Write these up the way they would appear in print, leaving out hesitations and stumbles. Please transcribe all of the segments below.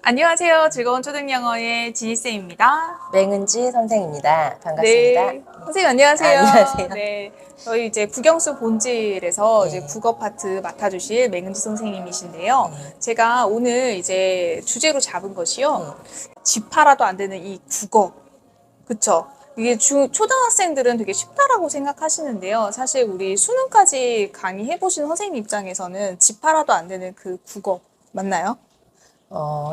안녕하세요. 즐거운 초등영어의 지니쌤입니다. 맹은지 선생입니다. 반갑습니다. 네. 선생님 안녕하세요. 안녕하세요. 네. 저희 이제 국영수 본질에서 이제 네. 국어 파트 맡아주실 맹은지 선생님이신데요. 네. 제가 오늘 이제 주제로 잡은 것이요. 네. 쥐파라도 안 되는 이 국어. 그쵸? 이게 초등학생들은 되게 쉽다라고 생각하시는데요. 사실 우리 수능까지 강의해보신 선생님 입장에서는 쥐파라도 안 되는 그 국어 맞나요?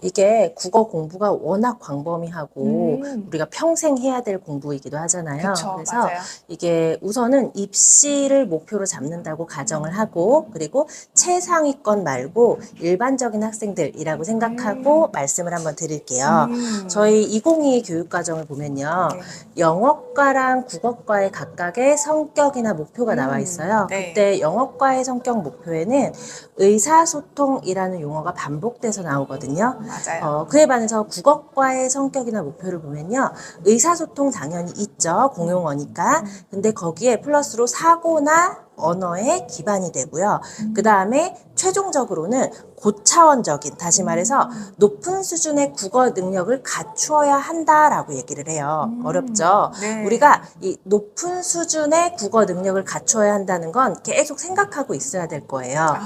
이게 국어 공부가 워낙 광범위하고 음. 우리가 평생 해야 될 공부이기도 하잖아요. 그쵸, 그래서 맞아요. 이게 우선은 입시를 목표로 잡는다고 가정을 하고, 그리고 최상위권 말고 일반적인 학생들이라고 생각하고 말씀을 한번 드릴게요. 저희 2022 교육과정을 보면요. 네. 영어과랑 국어과의 각각의 성격이나 목표가 나와 있어요. 네. 그때 영어과의 성격 목표에는 의사소통이라는 용어가 반복돼서 나오거든요. 맞아요. 그에 반해서 국어과의 성격이나 목표를 보면요. 의사소통 당연히 있죠. 공용어니까. 근데 거기에 플러스로 사고나 언어에 기반이 되고요. 그 다음에 최종적으로는 고차원적인, 다시 말해서 높은 수준의 국어 능력을 갖추어야 한다라고 얘기를 해요. 어렵죠? 네. 우리가 이 높은 수준의 국어 능력을 갖추어야 한다는 건 계속 생각하고 있어야 될 거예요.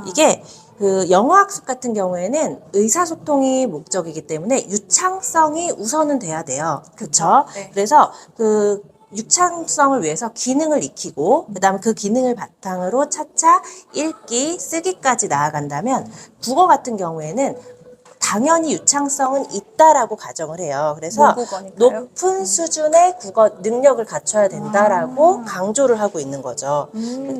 이게 그 영어 학습 같은 경우에는 의사소통이 목적이기 때문에 유창성이 우선은 돼야 돼요. 그렇죠? 네. 그래서 그 유창성을 위해서 기능을 익히고 그다음에 그 기능을 바탕으로 차차 읽기, 쓰기까지 나아간다면 국어 같은 경우에는 당연히 유창성은 있다라고 가정을 해요. 그래서 모국어니까요. 높은 수준의 국어 능력을 갖춰야 된다라고 강조를 하고 있는 거죠.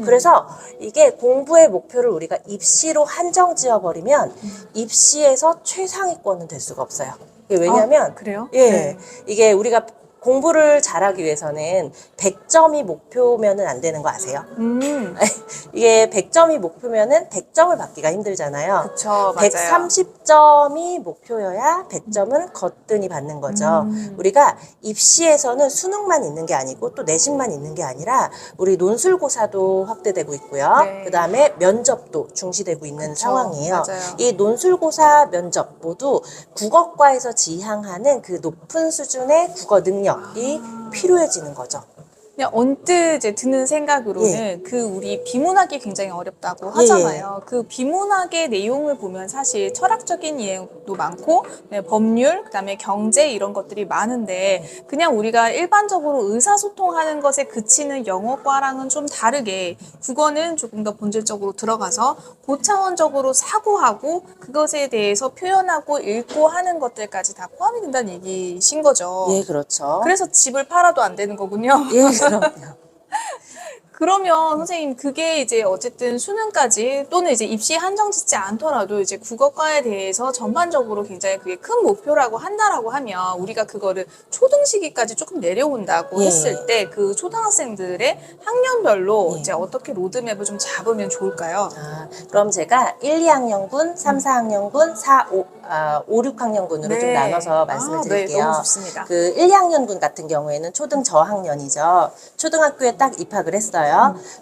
그래서 이게 공부의 목표를 우리가 입시로 한정 지어버리면 입시에서 최상위권은 될 수가 없어요. 이게 왜냐하면 그래요? 예, 네. 이게 우리가 공부를 잘하기 위해서는 100점이 목표면은 안 되는 거 아세요? 이게 100점이 목표면은 100점을 받기가 힘들잖아요. 그쵸, 맞아요. 130점이 목표여야 100점은 거뜬히 받는 거죠. 우리가 입시에서는 수능만 있는 게 아니고 또 내신만 있는 게 아니라 우리 논술고사도 확대되고 있고요. 네. 그 다음에 면접도 중시되고 있는 그쵸, 상황이에요. 맞아요. 이 논술고사, 면접 모두 국어과에서 지향하는 그 높은 수준의 국어 능력이 필요해지는 거죠. 그냥 언뜻 이제 드는 생각으로는 예. 그 우리 비문학이 굉장히 어렵다고 예. 하잖아요. 그 비문학의 내용을 보면 사실 철학적인 내용도 많고 네, 법률, 그다음에 경제 이런 것들이 많은데 그냥 우리가 일반적으로 의사소통하는 것에 그치는 영어과랑은 좀 다르게 국어는 조금 더 본질적으로 들어가서 고차원적으로 사고하고 그것에 대해서 표현하고 읽고 하는 것들까지 다 포함이 된다는 얘기신 거죠. 예, 그렇죠. 그래서 집을 팔아도 안 되는 거군요. 예, 그럼요. 그러면 선생님 그게 이제 어쨌든 수능까지 또는 이제 입시에 한정 짓지 않더라도 이제 국어과에 대해서 전반적으로 굉장히 그게 큰 목표라고 한다라고 하면 우리가 그거를 초등 시기까지 조금 내려온다고 예. 했을 때 그 초등학생들의 학년별로 예. 이제 어떻게 로드맵을 좀 잡으면 좋을까요? 그럼 제가 1, 2학년군, 3, 4학년군, 4, 5, 6학년군으로 좀 네. 나눠서 말씀을 네, 드릴게요. 너무 좋습니다. 그 1, 2학년군 같은 경우에는 초등 저학년이죠. 초등학교에 딱 입학을 했어요.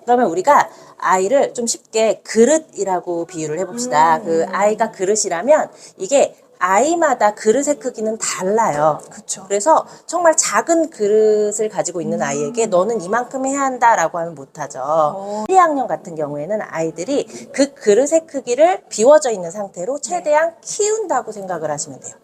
그러면 우리가 아이를 좀 쉽게 그릇이라고 비유를 해봅시다. 그 아이가 그릇이라면 이게 아이마다 그릇의 크기는 달라요. 그쵸. 그래서 정말 작은 그릇을 가지고 있는 아이에게 너는 이만큼 해야 한다라고 하면 못하죠. 1, 2학년 같은 경우에는 아이들이 그 그릇의 크기를 비워져 있는 상태로 최대한 키운다고 생각을 하시면 돼요.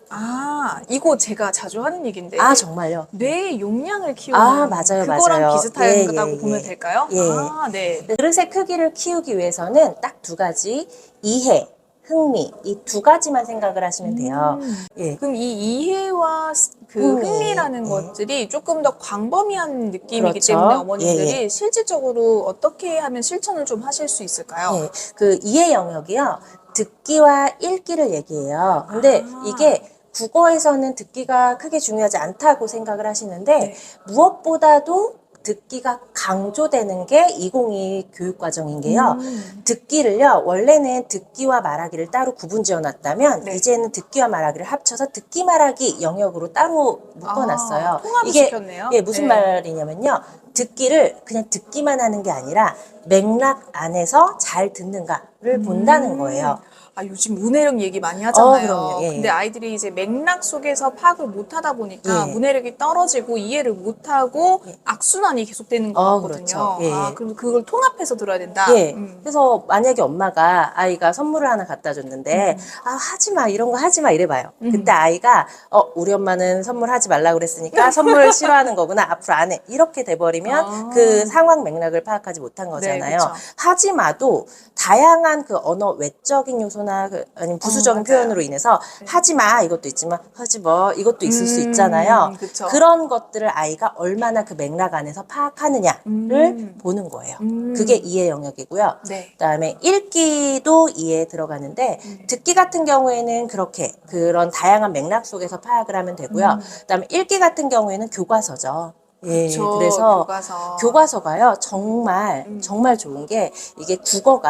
이거 제가 자주 하는 얘기인데 정말요? 뇌의 용량을 키우는 맞아요, 그거랑 맞아요. 비슷하다고 예. 보면 될까요? 예. 네. 그릇의 크기를 키우기 위해서는 딱 두 가지, 이해, 흥미, 이 두 가지만 생각을 하시면 돼요. 예. 그럼 이 이해와 그 흥미라는 것들이 조금 더 광범위한 느낌이기 그렇죠. 때문에 어머님들이 예, 예. 실질적으로 어떻게 하면 실천을 좀 하실 수 있을까요? 네, 그 이해 영역이요. 듣기와 읽기를 얘기해요. 근데 이게 국어에서는 듣기가 크게 중요하지 않다고 생각을 하시는데 네. 무엇보다도 듣기가 강조되는 게 2022 교육과정인 게요. 듣기를요, 원래는 듣기와 말하기를 따로 구분 지어 놨다면 네. 이제는 듣기와 말하기를 합쳐서 듣기 말하기 영역으로 따로 묶어놨어요. 통합을 이게 시켰네요. 예, 무슨 네. 말이냐면요. 듣기를 그냥 듣기만 하는 게 아니라 맥락 안에서 잘 듣는가를 본다는 거예요. 요즘 문해력 얘기 많이 하잖아요. 그럼요. 예. 근데 아이들이 이제 맥락 속에서 파악을 못 하다 보니까 예. 문해력이 떨어지고 이해를 못 하고 악순환이 계속되는 것 같거든요. 그렇죠. 예. 그럼 그걸 통합해서 들어야 된다. 예. 그래서 만약에 엄마가 아이가 선물을 하나 갖다 줬는데, 하지 마, 이런 거 하지 마, 이래봐요. 그때 아이가, 우리 엄마는 선물하지 말라 그랬으니까 선물 싫어하는 거구나, 앞으로 안 해. 이렇게 돼버리면 그 상황 맥락을 파악하지 못한 거잖아요. 그쵸. 하지 마도 다양한 그 언어 외적인 요소나 아니면 부수적인 맞아요. 표현으로 인해서 하지 마, 이것도 있지만, 하지 뭐, 이것도 있을 수 있잖아요. 그쵸. 그런 것들을 아이가 얼마나 그 맥락 안에서 파악하느냐를 보는 거예요. 그게 이해 영역이고요. 네. 그다음에 읽기도 이해에 들어가는데 듣기 같은 경우에는 그렇게 그런 다양한 맥락 속에서 파악을 하면 되고요. 그다음에 읽기 같은 경우에는 교과서죠. 예, 그쵸, 그래서 교과서. 교과서가요 정말 정말 좋은 게 이게 국어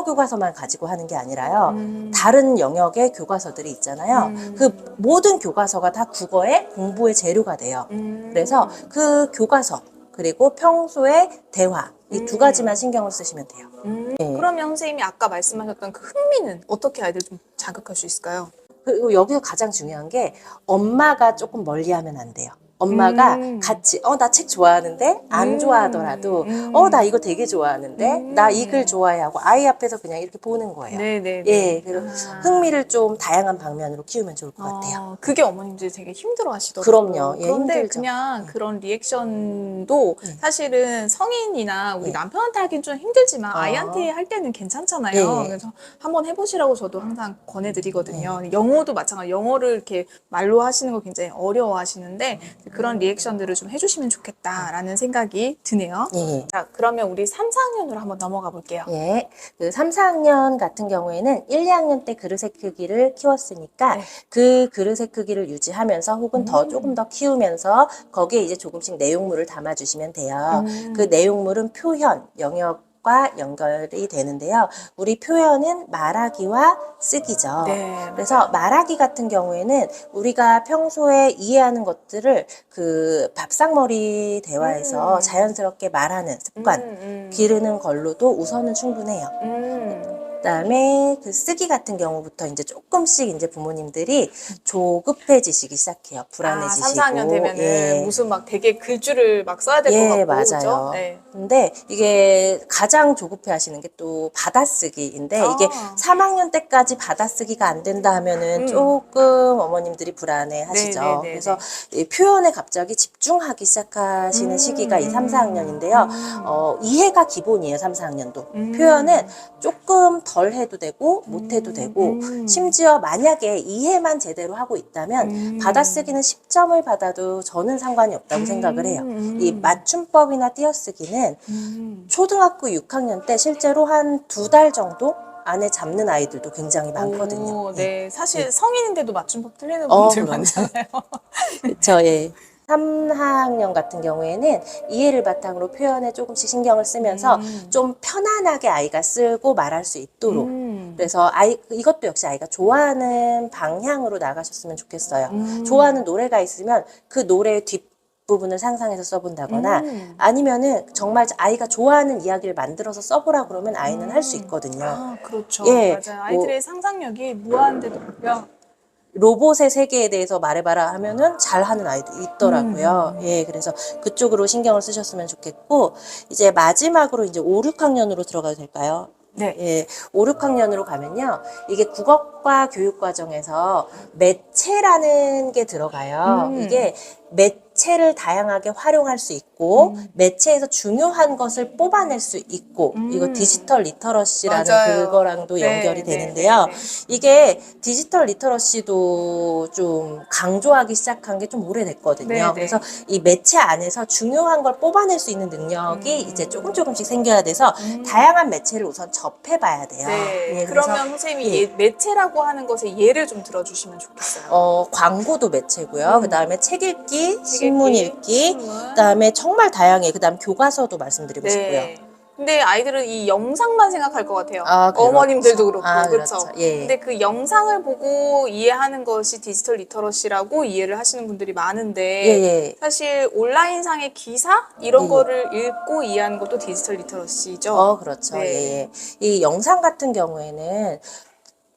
교과서만 가지고 하는 게 아니라요. 다른 영역의 교과서들이 있잖아요. 그 모든 교과서가 다 국어의 공부의 재료가 돼요. 그래서 그 교과서 그리고 평소의 대화 이 두 가지만 신경을 쓰시면 돼요. 그러면 선생님이 아까 말씀하셨던 그 흥미는 어떻게 아이들 좀 자극할 수 있을까요? 그리고 여기서 가장 중요한 게 엄마가 조금 멀리하면 안 돼요. 엄마가 같이 나 책 좋아하는데 안 좋아하더라도 나 이거 되게 좋아하는데 나 이 글 좋아해 하고 아이 앞에서 그냥 이렇게 보는 거예요. 네네네. 예, 그리고 흥미를 좀 다양한 방면으로 키우면 좋을 것 같아요. 그게 어머님들이 되게 힘들어 하시더라고요. 그럼요. 예, 그런데 힘들죠. 그냥 그런 리액션도 사실은 성인이나 우리 남편한테 하긴 좀 힘들지만 아이한테 할 때는 괜찮잖아요. 예. 그래서 한번 해보시라고 저도 항상 권해드리거든요. 영어도 마찬가지. 영어를 이렇게 말로 하시는 거 굉장히 어려워하시는데 그런 리액션들을 좀 해주시면 좋겠다라는 생각이 드네요. 예. 자, 그러면 우리 3, 4학년으로 한번 넘어가 볼게요. 예. 그 3, 4학년 같은 경우에는 1, 2학년 때 그릇의 크기를 키웠으니까 네. 그 그릇의 크기를 유지하면서 혹은 조금 더 키우면서 거기에 이제 조금씩 내용물을 담아주시면 돼요. 그 내용물은 표현, 영역과 연결이 되는데요. 우리 표현은 말하기와 쓰기죠. 네, 그래서 말하기 같은 경우에는 우리가 평소에 이해하는 것들을 그 밥상머리 대화에서 자연스럽게 말하는 습관 기르는 걸로도 우선은 충분해요. 그다음에 그 쓰기 같은 경우부터 이제 조금씩 이제 부모님들이 조급해지시기 시작해요. 불안해지시고. 3, 4학년 되면은 예. 무슨 막 되게 글줄을 막 써야 될 것 예, 같고, 맞아요. 그죠? 네. 근데 이게 가장 조급해 하시는 게 또 받아쓰기인데 이게 3학년 때까지 받아쓰기가 안 된다 하면은 조금 어머님들이 불안해 하시죠. 네, 네, 네, 그래서 이 표현에 갑자기 집중하기 시작하시는 시기가 이 3, 4학년인데요. 이해가 기본이에요, 3, 4학년도. 표현은 조금 덜 해도 되고 못 해도 되고 심지어 만약에 이해만 제대로 하고 있다면 받아쓰기는 10점을 받아도 저는 상관이 없다고 생각을 해요. 이 맞춤법이나 띄어쓰기는 초등학교 6학년 때 실제로 한 2달 정도 안에 잡는 아이들도 굉장히 많거든요. 오, 네. 사실 성인인데도 맞춤법 틀리는 어, 분들 그럼요. 많잖아요. 그렇죠. 예. 3학년 같은 경우에는 이해를 바탕으로 표현에 조금씩 신경을 쓰면서 좀 편안하게 아이가 쓰고 말할 수 있도록 그래서 이것도 역시 아이가 좋아하는 방향으로 나가셨으면 좋겠어요. 좋아하는 노래가 있으면 그 노래의 뒷부분을 상상해서 써본다거나 아니면은 정말 아이가 좋아하는 이야기를 만들어서 써보라 그러면 아이는 할 수 있거든요. 그렇죠. 예, 맞아요. 아이들의 상상력이 무한대더라고요. 로봇의 세계에 대해서 말해봐라 하면은 잘하는 아이도 있더라고요. 예, 그래서 그쪽으로 신경을 쓰셨으면 좋겠고, 이제 마지막으로 이제 5, 6학년으로 들어가도 될까요? 네. 예, 5, 6학년으로 가면요. 이게 국어과 교육 과정에서 매체라는 게 들어가요. 이게 매체를 다양하게 활용할 수 있고 매체에서 중요한 것을 뽑아낼 수 있고 이거 디지털 리터러시라는 맞아요. 그거랑도 네, 연결이 네, 되는데요. 네, 네. 이게 디지털 리터러시도 좀 강조하기 시작한 게 좀 오래됐거든요. 네, 네. 그래서 이 매체 안에서 중요한 걸 뽑아낼 수 있는 능력이 이제 조금씩 생겨야 돼서 다양한 매체를 우선 접해봐야 돼요. 네. 예, 그래서 그러면 선생님이 매체라고 하는 것의 예를 좀 들어주시면 좋겠어요. 광고도 매체고요. 그다음에 책 읽기, 신문 읽기, 신문. 그다음에 정말 다양해. 그다음 교과서도 말씀드리고 싶고요. 네. 근데 아이들은 이 영상만 생각할 것 같아요. 그렇죠. 어머님들도 그렇고, 그렇죠. 그렇죠. 예. 근데 그 영상을 보고 이해하는 것이 디지털 리터러시라고 이해를 하시는 분들이 많은데, 예. 사실 온라인상의 기사 이런 예. 거를 읽고 이해하는 것도 디지털 리터러시죠. 그렇죠. 네. 예. 이 영상 같은 경우에는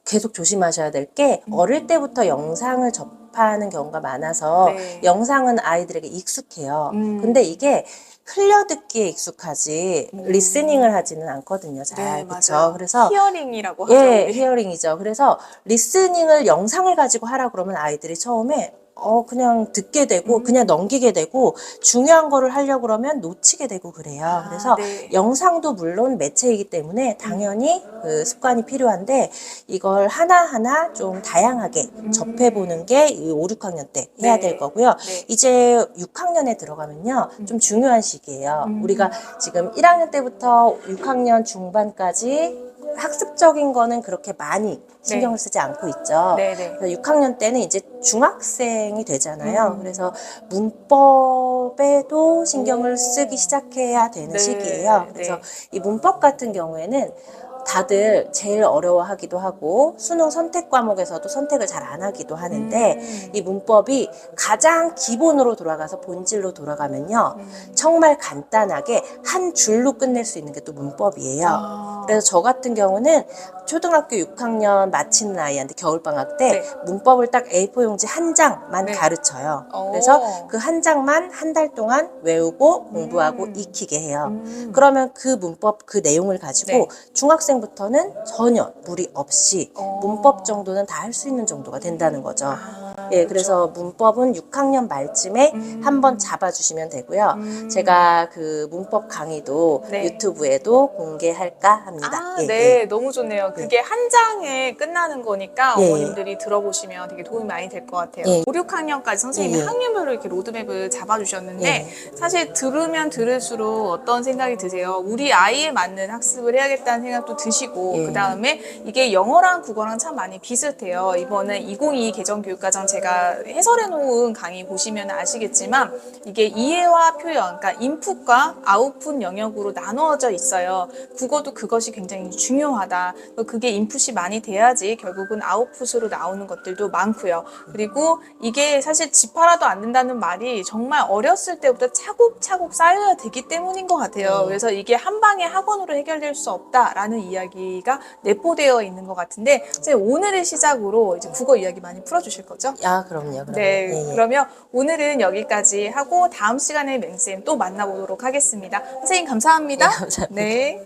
계속 조심하셔야 될 게 어릴 때부터 영상을 접하는 경우가 많아서 네. 영상은 아이들에게 익숙해요. 근데 이게 흘려듣기에 익숙하지 리스닝을 하지는 않거든요. 잘. 네, 그쵸? 맞아요. 그래서 히어링이라고 하죠, 예, 우리. 히어링이죠. 그래서 리스닝을 영상을 가지고 하라 그러면 아이들이 처음에 그냥 듣게 되고 그냥 넘기게 되고 중요한 거를 하려고 그러면 놓치게 되고 그래요. 그래서 네. 영상도 물론 매체이기 때문에 당연히 그 습관이 필요한데 이걸 하나하나 좀 다양하게 접해보는 게 5, 6학년 때 해야 네. 될 거고요. 네. 이제 6학년에 들어가면요. 좀 중요한 시기예요. 우리가 지금 1학년 때부터 6학년 중반까지 학습적인 거는 그렇게 많이 신경을 쓰지 않고 있죠. 네네. 6학년 때는 이제 중학생이 되잖아요. 그래서 문법에도 신경을 쓰기 시작해야 되는 네, 시기예요. 그래서 네. 이 문법 같은 경우에는 다들 제일 어려워하기도 하고 수능 선택 과목에서도 선택을 잘 안 하기도 하는데 이 문법이 가장 기본으로 돌아가서 본질로 돌아가면요. 정말 간단하게 한 줄로 끝낼 수 있는 게 또 문법이에요. 아. 그래서 저 같은 경우는 초등학교 6학년 마치는 아이한테 겨울방학 때 네. 문법을 딱 A4 용지 한 장만 네. 가르쳐요. 오. 그래서 그 한 장만 한 달 동안 외우고 공부하고 익히게 해요. 그러면 그 문법 그 내용을 가지고 네. 중학생부터는 전혀 무리 없이 오. 문법 정도는 다 할 수 있는 정도가 된다는 거죠. 아, 예, 그래서 문법은 6학년 말쯤에 한번 잡아주시면 되고요. 제가 그 문법 강의도 네. 유튜브에도 공개할까 합니다. 아, 예, 네, 예. 너무 좋네요. 그게 한 장에 끝나는 거니까 예, 어머님들이 들어보시면 되게 도움이 많이 될 것 같아요. 예. 5, 6학년까지 선생님이 예, 예. 학년별로 이렇게 로드맵을 잡아주셨는데 예. 사실 들으면 들을수록 어떤 생각이 드세요? 우리 아이에 맞는 학습을 해야겠다는 생각도 드시고 예. 그 다음에 이게 영어랑 국어랑 참 많이 비슷해요. 이번에 2022 개정교육과정 제가 해설해 놓은 강의 보시면 아시겠지만 이게 이해와 표현, 그러니까 인풋과 아웃풋 영역으로 나누어져 있어요. 국어도 그것이 굉장히 중요하다. 그게 인풋이 많이 돼야지 결국은 아웃풋으로 나오는 것들도 많고요. 그리고 이게 사실 집 하나도 안 된다는 말이 정말 어렸을 때부터 차곡차곡 쌓여야 되기 때문인 것 같아요. 그래서 이게 한 방에 학원으로 해결될 수 없다라는 이야기가 내포되어 있는 것 같은데 선생님 오늘의 시작으로 이제 국어 이야기 많이 풀어주실 거죠? 그럼요. 네, 예, 예. 그러면 오늘은 여기까지 하고 다음 시간에 맹쌤 또 만나보도록 하겠습니다. 선생님 감사합니다. 네, 감사합니다. 네.